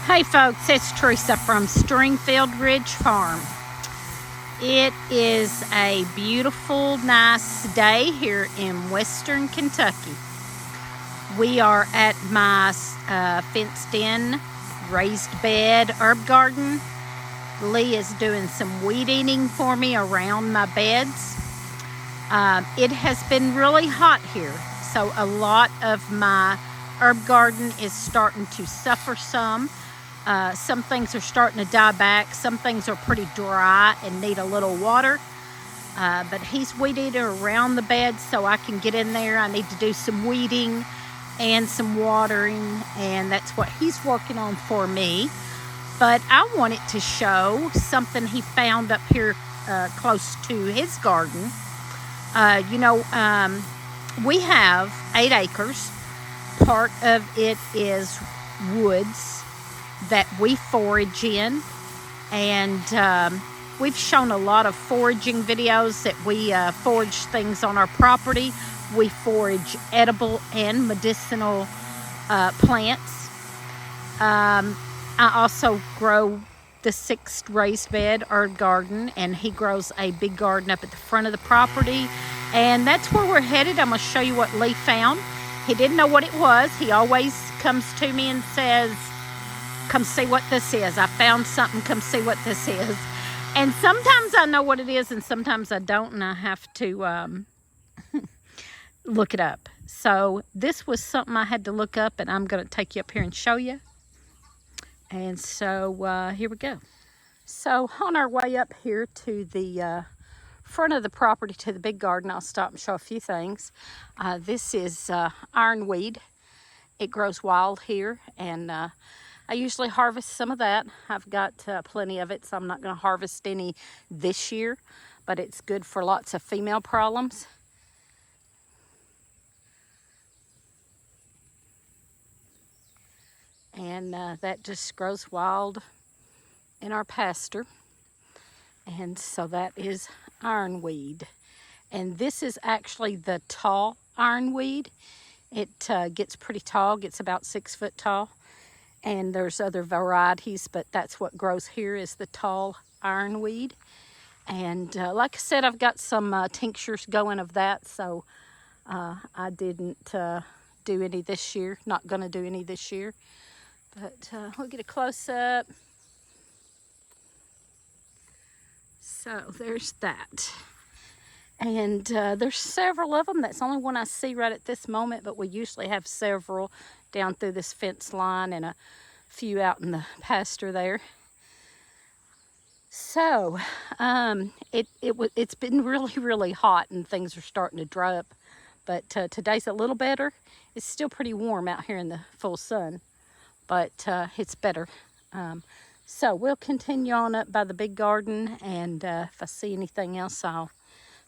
Hey folks, it's Teresa from Stringfield Ridge Farm. It is a beautiful, nice day here in western Kentucky. We are at my fenced-in raised bed herb garden. Lee is doing some weed eating for me around my beds. It has been really hot here, so a lot of my herb garden is starting to suffer some. Some things are starting to die back. Some things are pretty dry and need a little water. But he's weed eating around the bed so I can get in there. I need to do some weeding and some watering, and that's what he's working on for me. But I wanted to show something he found up here close to his garden. We have 8 acres. Part of it is woods that we forage in, and we've shown a lot of foraging videos that we forage things on our property. We forage edible and medicinal plants. I also grow the 6th raised bed herb garden, and he grows a big garden up at the front of the property, and that's where we're headed. I'm going to show you what Lee found. He didn't know what it was. He always comes to me and says, "Come see what this is. I found something. Come see what this is." And sometimes I know what it is, and sometimes I don't, and I have to look it up. So this was something I had to look up, and I'm going to take you up here and show you. And so here we go. So on our way up here to the front of the property to the big garden, I'll stop and show a few things. This is ironweed. It grows wild here, and I usually harvest some of that. I've got plenty of it, so I'm not going to harvest any this year, but it's good for lots of female problems. And that just grows wild in our pasture. And so that is ironweed. And this is actually the tall ironweed. It gets pretty tall, gets about 6 foot tall. And there's other varieties, but that's what grows here is the tall ironweed. And like I said, I've got some tinctures going of that, so I didn't do any this year. Not going to do any this year. But we'll get a close-up. So there's that. And there's several of them. That's the only one I see right at this moment, but we usually have several down through this fence line and a few out in the pasture there. So it's been really, really hot, and things are starting to dry up. But today's a little better. It's still pretty warm out here in the full sun, but it's better. So we'll continue on up by the big garden, and if I see anything else, I'll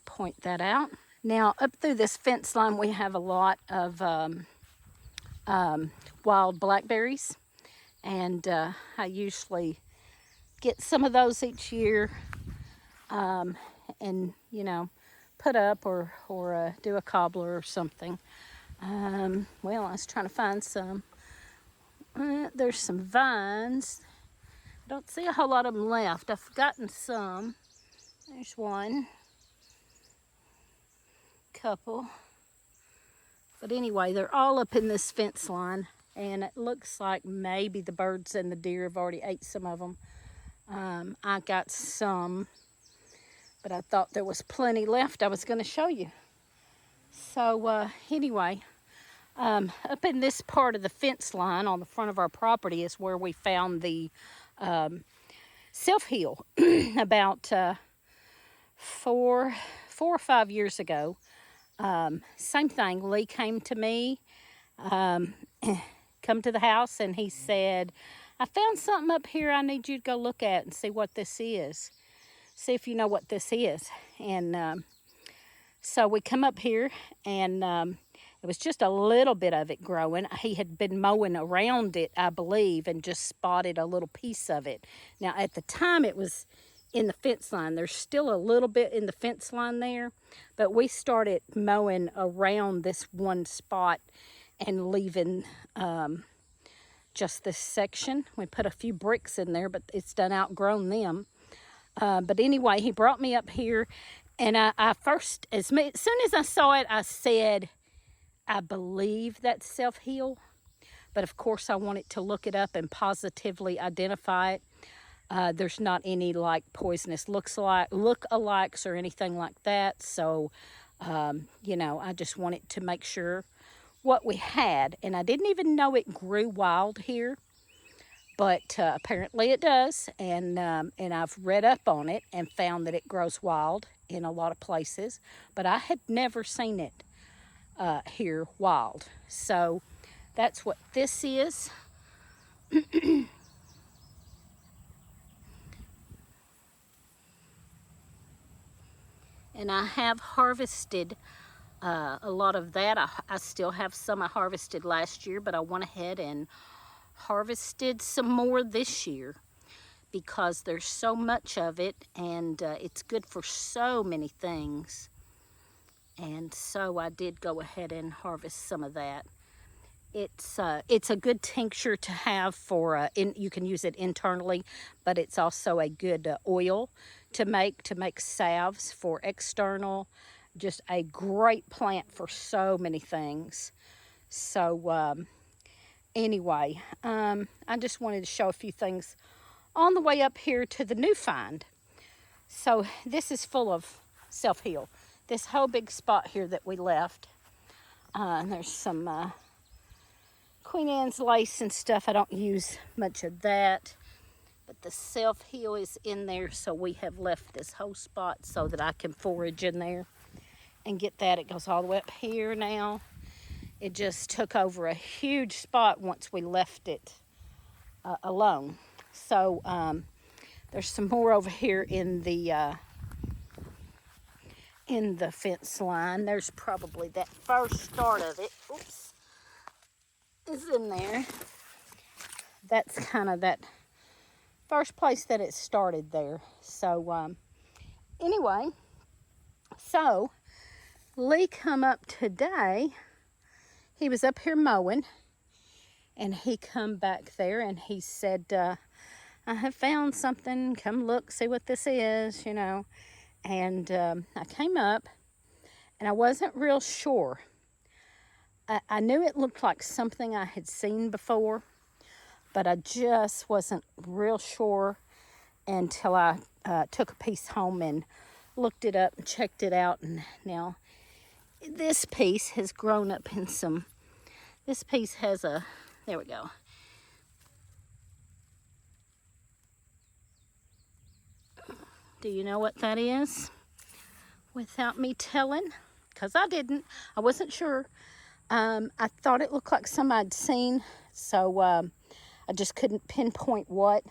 point that out. Now, up through this fence line, we have a lot of wild blackberries, and I usually get some of those each year, and put up or do a cobbler or something. Well, I was trying to find some. There's some vines. I don't see a whole lot of them left. I've forgotten some. There's one. Couple. But anyway, they're all up in this fence line, and it looks like maybe the birds and the deer have already ate some of them. I got some, but I thought there was plenty left I was going to show you. So anyway, up in this part of the fence line on the front of our property is where we found the self-heal about 4 or 5 years ago. Same thing. Lee came to me, come to the house, and he said, "I found something up here I need you to go look at and see what this is. See if you know what this is." And so we come up here, and it was just a little bit of it growing. He had been mowing around it, I believe, and just spotted a little piece of it. Now, at the time, it was in the fence line. There's still a little bit in the fence line there, but we started mowing around this one spot and leaving just this section. We put a few bricks in there, but it's done outgrown them. But anyway, he brought me up here, and I first, as soon as I saw it, I said, I believe that's self-heal. But of course, I wanted to look it up and positively identify it. There's not any like poisonous look-alikes or anything like that. So, you know, I just wanted to make sure what we had. And I didn't even know it grew wild here. But apparently it does, and I've read up on it and found that it grows wild in a lot of places. But I had never seen it here wild. So that's what this is. And I have harvested a lot of that. I still have some I harvested last year, but I went ahead and harvested some more this year because there's so much of it, and it's good for so many things. And so I did go ahead and harvest some of that. It's a good tincture to have for you can use it internally, but it's also a good oil to make salves for external. Just a great plant for so many things. So anyway, I just wanted to show a few things on the way up here to the new find. So this is full of self-heal. This whole big spot here that we left. And there's some Queen Anne's lace and stuff. I don't use much of that. But the self-heal is in there, so we have left this whole spot so that I can forage in there and get that. It goes all the way up here now. It just took over a huge spot once we left it alone. So there's some more over here in the fence line. There's probably that first start of it. Oops, is in there. That's kind of that first place that it started there. So anyway, so Lee come up today. He was up here mowing, and he come back there and he said, I have found something. Come look, see what this is, you know. And I came up, and I wasn't real sure. I knew it looked like something I had seen before, but I just wasn't real sure until I took a piece home and looked it up and checked it out. And now this piece has grown up in some, this piece has there we go. Do you know what that is? Without me telling, because I didn't. I wasn't sure. I thought it looked like some I'd seen, so I just couldn't pinpoint what.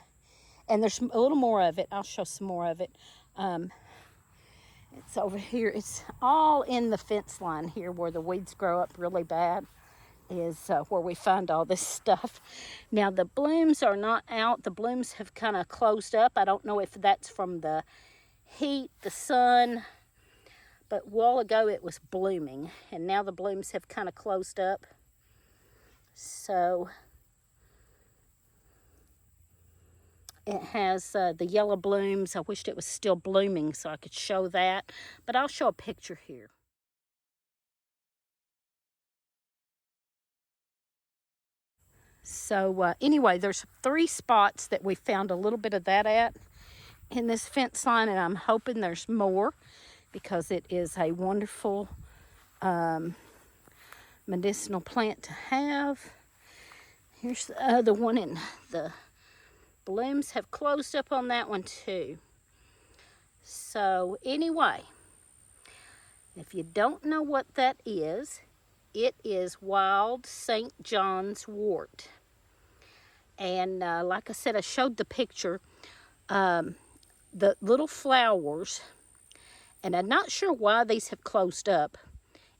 And there's a little more of it. I'll show some more of it. It's over here. It's all in the fence line here where the weeds grow up really bad is where we find all this stuff. Now, the blooms are not out. The blooms have kind of closed up. I don't know if that's from the heat, the sun, but a while ago it was blooming, and now the blooms have kind of closed up. So it has the yellow blooms. I wished it was still blooming so I could show that, but I'll show a picture here. So anyway, there's 3 spots that we found a little bit of that at in this fence line, and I'm hoping there's more because it is a wonderful medicinal plant to have. Here's the other one, and the blooms have closed up on that one too. So anyway, if you don't know what that is, it is wild St. John's wort. And like I said, I showed the picture. The little flowers, and I'm not sure why these have closed up.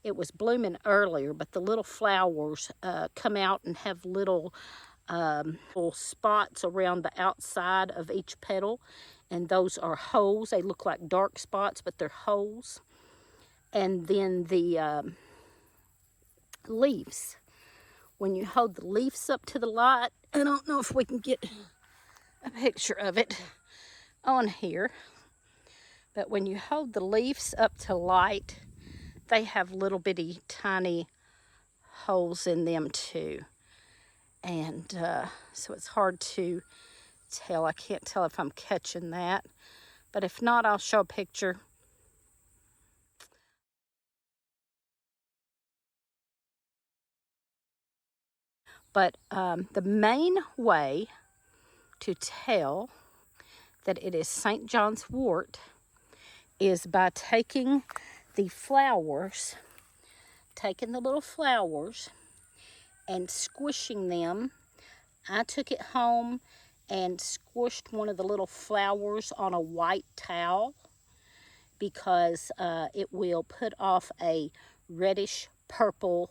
It was blooming earlier, but the little flowers come out and have little spots around the outside of each petal. And those are holes. They look like dark spots, but they're holes. And then the leaves when you hold the leaves up to the light, I don't know if we can get a picture of it on here, but when you hold the leaves up to light, they have little bitty tiny holes in them too. And so it's hard to tell. I can't tell if I'm catching that, but if not, I'll show a picture. But the main way to tell that it is St. John's wort is by taking the flowers, taking the little flowers and squishing them. I took it home and squished one of the little flowers on a white towel because it will put off a reddish purple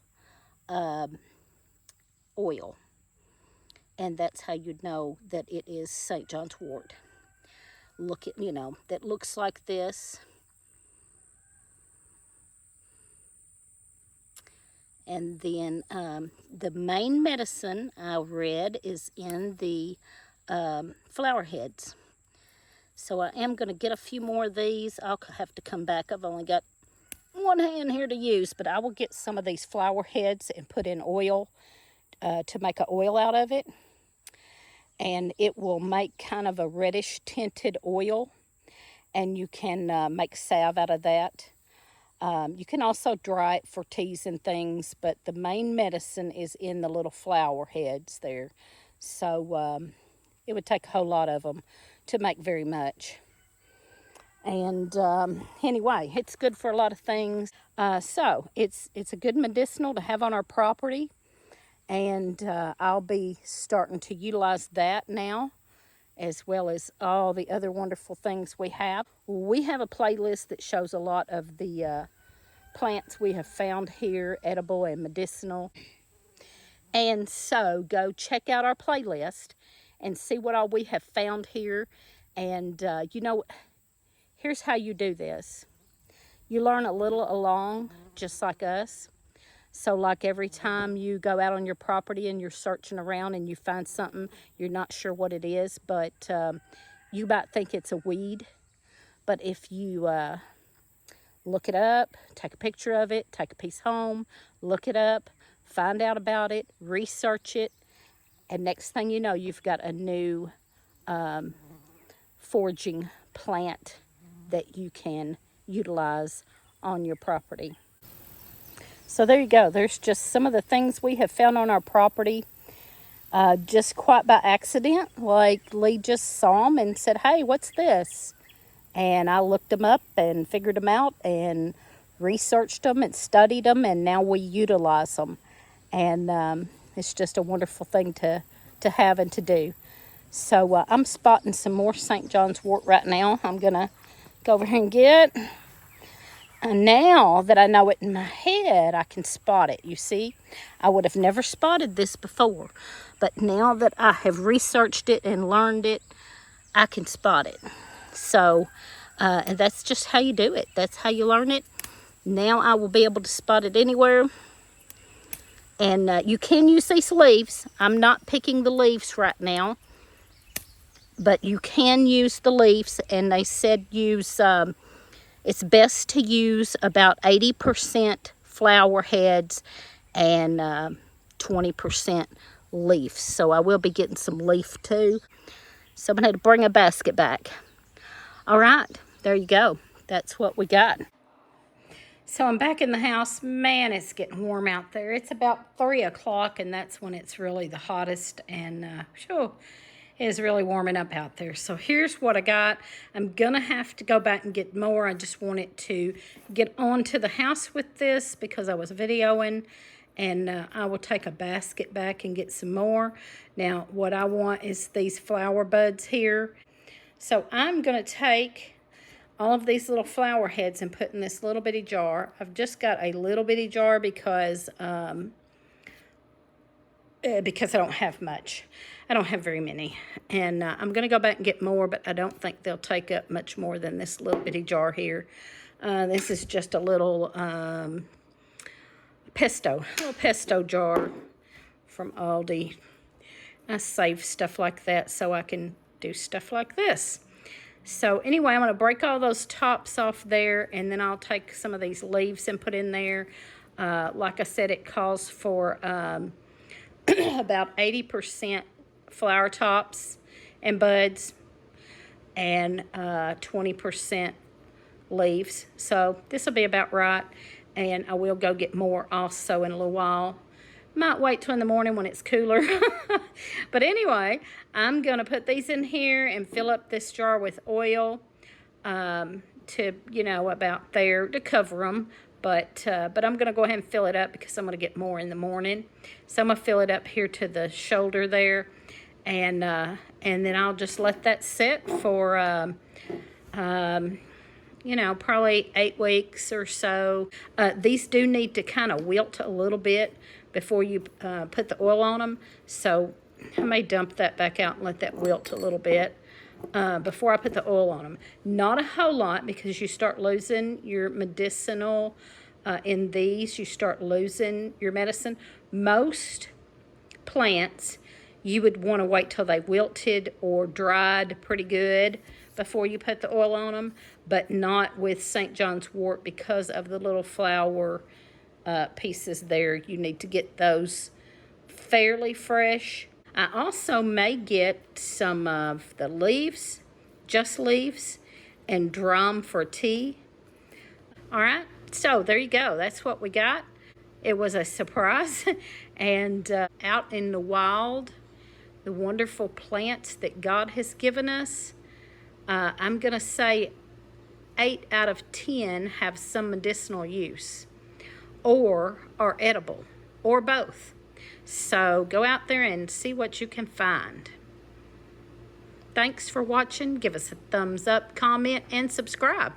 oil. And that's how you'd know that it is St. John's wort. Look at, that looks like this. And then the main medicine I read is in the flower heads. So I am going to get a few more of these. I'll have to come back. I've only got one hand here to use, but I will get some of these flower heads and put in oil to make an oil out of it. And it will make kind of a reddish tinted oil, and you can make salve out of that. You can also dry it for teas and things, but the main medicine is in the little flower heads there. So it would take a whole lot of them to make very much. And anyway, it's good for a lot of things. So it's a good medicinal to have on our property. And I'll be starting to utilize that now, as well as all the other wonderful things we have. We have a playlist that shows a lot of the plants we have found here, edible and medicinal. And so go check out our playlist and see what all we have found here. And here's how you do this. You learn a little along, just like us. So like every time you go out on your property and you're searching around and you find something, you're not sure what it is, but you might think it's a weed. But if you look it up, take a picture of it, take a piece home, look it up, find out about it, research it, and next thing you know, you've got a new foraging plant that you can utilize on your property. So there you go. There's just some of the things we have found on our property just quite by accident. Like Lee just saw them and said, hey, what's this? And I looked them up and figured them out and researched them and studied them, and now we utilize them. And it's just a wonderful thing to have and to do. So I'm spotting some more St. John's wort right now. I'm going to go over here and get. And now that I know it in my head, I can spot it. You see, I would have never spotted this before. But now that I have researched it and learned it, I can spot it. So, and that's just how you do it. That's how you learn it. Now I will be able to spot it anywhere. And you can use these leaves. I'm not picking the leaves right now. But you can use the leaves. And they said use... it's best to use about 80% flower heads and 20% leaves. So I will be getting some leaf too. So I'm going to bring a basket back. All right, there you go. That's what we got. So I'm back in the house. Man, it's getting warm out there. It's about 3 o'clock, and that's when it's really the hottest. And it is really warming up out there. So here's what I got. I'm going to have to go back and get more. I just wanted to get onto the house with this because I was videoing. And I will take a basket back and get some more. Now, what I want is these flower buds here. So I'm going to take all of these little flower heads and put in this little bitty jar. I've just got a little bitty jar because I don't have much. I don't have very many. And I'm going to go back and get more, but I don't think they'll take up much more than this little bitty jar here. This is just a little pesto jar from Aldi. I save stuff like that so I can do stuff like this. So anyway, I'm going to break all those tops off there, and then I'll take some of these leaves and put in there. Like I said, it calls for about 80% flower tops and buds and 20% leaves. So this will be about right, and I will go get more also in a little while. Might wait till in the morning when it's cooler. But anyway, I'm going to put these in here and fill up this jar with oil to, you know, about there to cover them. But I'm going to go ahead and fill it up because I'm going to get more in the morning. So I'm going to fill it up here to the shoulder there. And then I'll just let that sit for, you know, probably 8 weeks or so. These do need to kind of wilt a little bit before you put the oil on them. So I may dump that back out and let that wilt a little bit before I put the oil on them. Not a whole lot, because you start losing your medicinal in these. You start losing your medicine. Most plants, you would want to wait till they wilted or dried pretty good before you put the oil on them, but not with St. John's wort because of the little flower pieces there. You need to get those fairly fresh. I also may get some of the leaves, just leaves, and dry them for tea. All right, so there you go. That's what we got. It was a surprise. And out in the wild, the wonderful plants that God has given us, I'm going to say 8 out of 10 have some medicinal use or are edible or both. So go out there and see what you can find. Thanks for watching. Give us a thumbs up, comment, and subscribe.